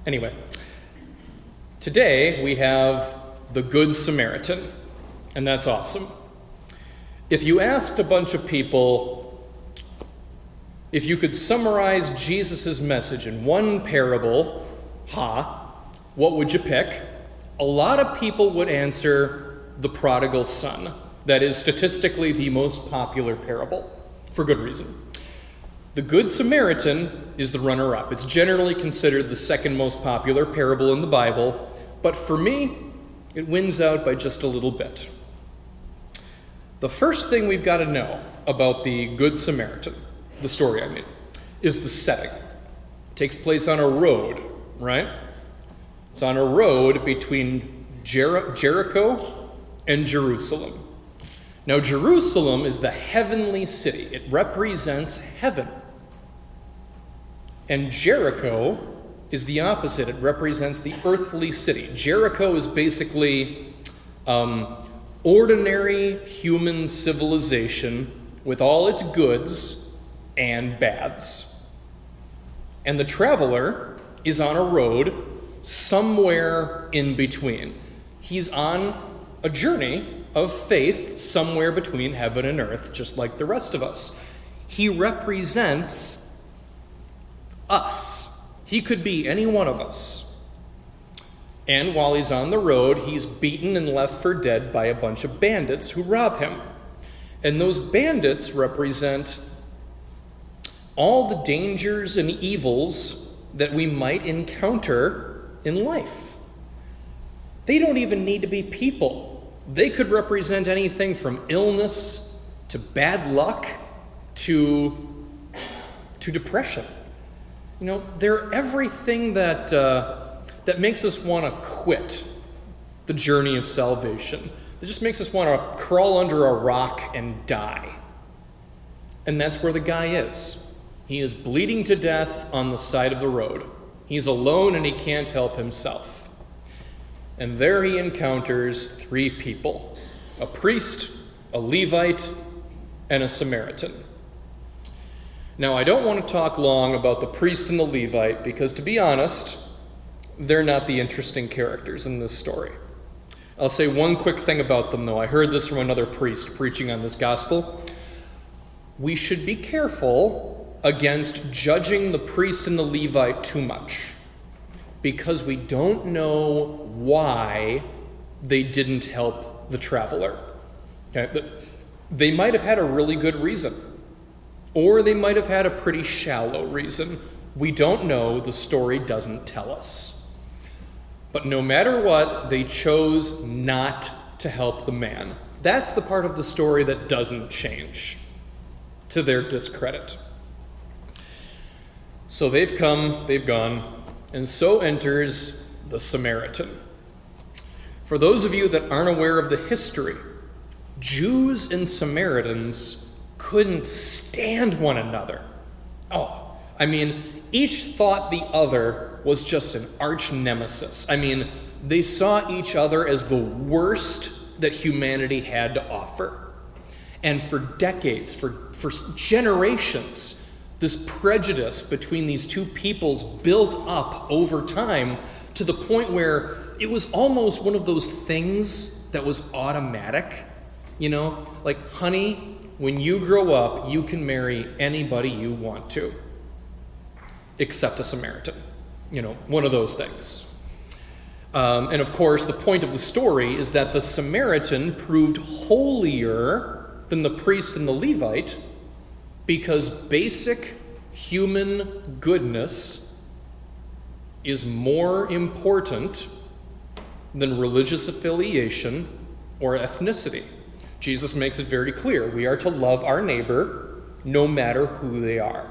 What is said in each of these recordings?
Anyway, today we have the Good Samaritan, and that's awesome. If you asked a bunch of people if you could summarize Jesus' message in one parable, what would you pick? A lot of people would answer the prodigal son. That is statistically the most popular parable, for good reason. The Good Samaritan is the runner-up. It's generally considered the second most popular parable in the Bible, but for me, it wins out by just a little bit. The first thing we've got to know about the Good Samaritan, the story I mean, is the setting. It takes place on a road, right? It's on a road between Jericho and Jerusalem. Now, Jerusalem is the heavenly city. It represents heaven. And Jericho is the opposite. It represents the earthly city. Jericho is basically ordinary human civilization with all its goods and bads. And the traveler is on a road somewhere in between. He's on a journey of faith somewhere between heaven and earth, just like the rest of us. He represents us. He could be any one of us. And while he's on the road, he's beaten and left for dead by a bunch of bandits who rob him. And those bandits represent all the dangers and evils that we might encounter in life. They don't even need to be people. They could represent anything from illness to bad luck to depression. You know, they're everything that makes us want to quit the journey of salvation. It just makes us want to crawl under a rock and die. And that's where the guy is. He is bleeding to death on the side of the road. He's alone and he can't help himself. And there he encounters three people: a priest, a Levite, and a Samaritan. Now, I don't want to talk long about the priest and the Levite because, to be honest, they're not the interesting characters in this story. I'll say one quick thing about them, though. I heard this from another priest preaching on this gospel. We should be careful against judging the priest and the Levite too much, because we don't know why they didn't help the traveler. Okay? They might have had a really good reason, or they might have had a pretty shallow reason. We don't know. The story doesn't tell us. But no matter what, they chose not to help the man. That's the part of the story that doesn't change, to their discredit. So they've come, they've gone, and so enters the Samaritan. For those of you that aren't aware of the history, Jews and Samaritans couldn't stand one another. Each thought the other was just an arch nemesis. They saw each other as the worst that humanity had to offer. And for decades, for generations, this prejudice between these two peoples built up over time to the point where it was almost one of those things that was automatic. You know, like, honey, when you grow up, you can marry anybody you want to, except a Samaritan. You know, one of those things. And of course, the point of the story is that the Samaritan proved holier than the priest and the Levite because basic human goodness is more important than religious affiliation or ethnicity. Jesus makes it very clear. We are to love our neighbor no matter who they are.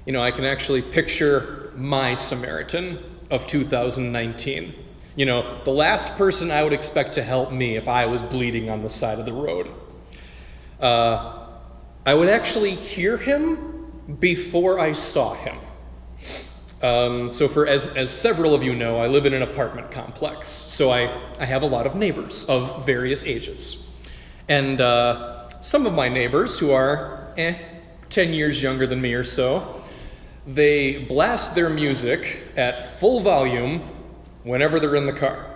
You know, I can actually picture my Samaritan of 2019. You know, the last person I would expect to help me if I was bleeding on the side of the road. I would actually hear him before I saw him. As several of you know, I live in an apartment complex, so I have a lot of neighbors of various ages. And some of my neighbors, who are 10 years younger than me or so, They blast their music at full volume whenever they're in the car.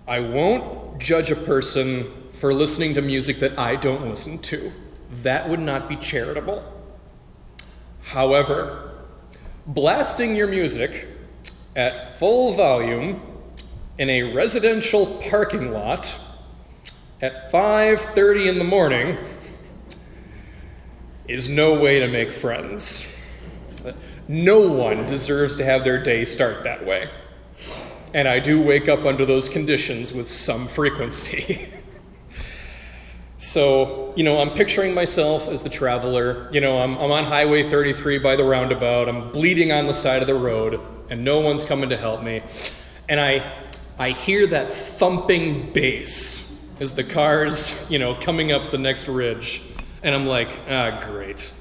I won't judge a person for listening to music that I don't listen to. That would not be charitable. However, blasting your music at full volume in a residential parking lot at 5:30 in the morning is no way to make friends. No one deserves to have their day start that way. And I do wake up under those conditions with some frequency. So, I'm picturing myself as the traveler. I'm on Highway 33 by the roundabout. I'm bleeding on the side of the road, and no one's coming to help me. And I hear that thumping bass as the car's, coming up the next ridge. And I'm like, great.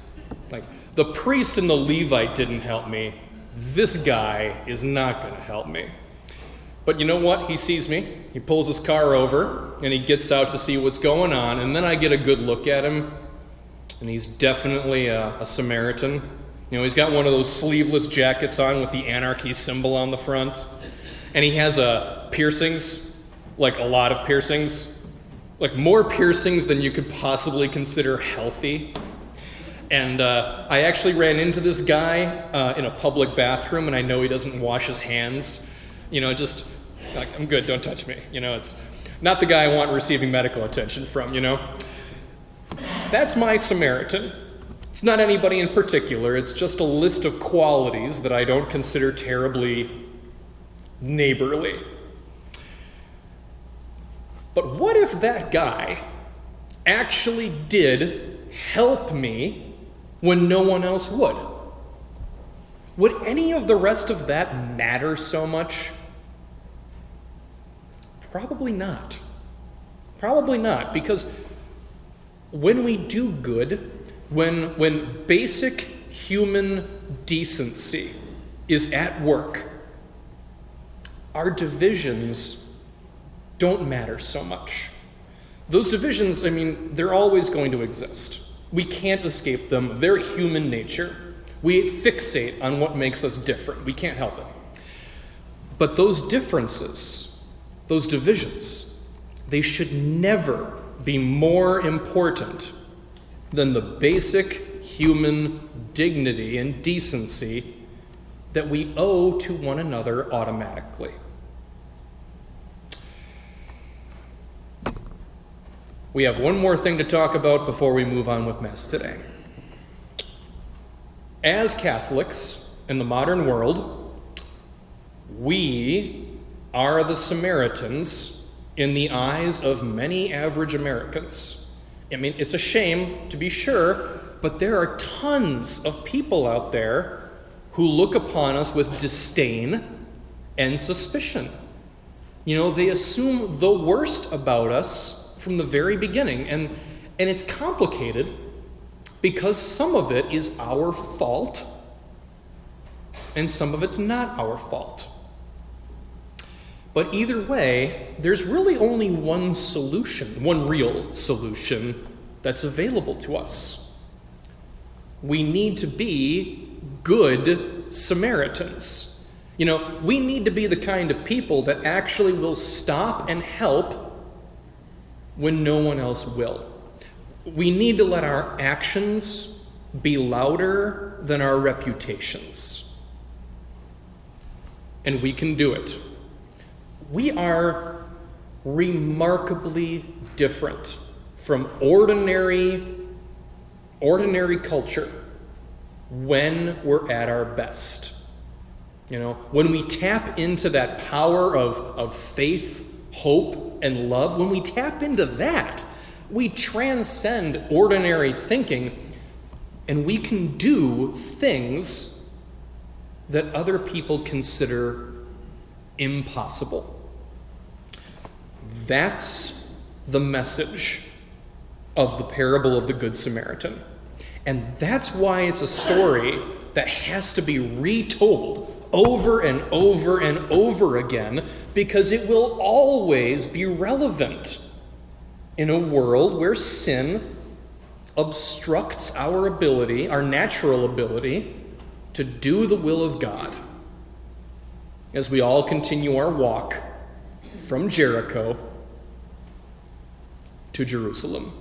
Like, the priest and the Levite didn't help me. This guy is not going to help me. But you know what? He sees me. He pulls his car over, and he gets out to see what's going on. And then I get a good look at him, and he's definitely a Samaritan. He's got one of those sleeveless jackets on with the anarchy symbol on the front. And he has piercings, like a lot of piercings. Like more piercings than you could possibly consider healthy. And I actually ran into this guy in a public bathroom, and I know he doesn't wash his hands. Just like, I'm good, don't touch me. It's not the guy I want receiving medical attention from, That's my Samaritan. It's not anybody in particular. It's just a list of qualities that I don't consider terribly neighborly. But what if that guy actually did help me when no one else would? Would any of the rest of that matter so much? Probably not. Probably not, because when we do good, when basic human decency is at work, our divisions don't matter so much. Those divisions, they're always going to exist. We can't escape them. They're human nature. We fixate on what makes us different. We can't help it. But those differences, those divisions, they should never be more important than the basic human dignity and decency that we owe to one another automatically. We have one more thing to talk about before we move on with Mass today. As Catholics in the modern world, we are the Samaritans in the eyes of many average Americans. It's a shame, to be sure, but there are tons of people out there who look upon us with disdain and suspicion. They assume the worst about us from the very beginning, and it's complicated because some of it is our fault and some of it's not our fault. But either way, there's really only one solution, one real solution that's available to us. We need to be good Samaritans. We need to be the kind of people that actually will stop and help when no one else will. We need to let our actions be louder than our reputations. And we can do it. We are remarkably different from ordinary culture when we're at our best. When we tap into that power of faith, hope, and love, when we tap into that, we transcend ordinary thinking, and we can do things that other people consider impossible. That's the message of the parable of the Good Samaritan. And that's why it's a story that has to be retold over and over and over again, because it will always be relevant in a world where sin obstructs our ability, our natural ability, to do the will of God as we all continue our walk from Jericho to Jerusalem.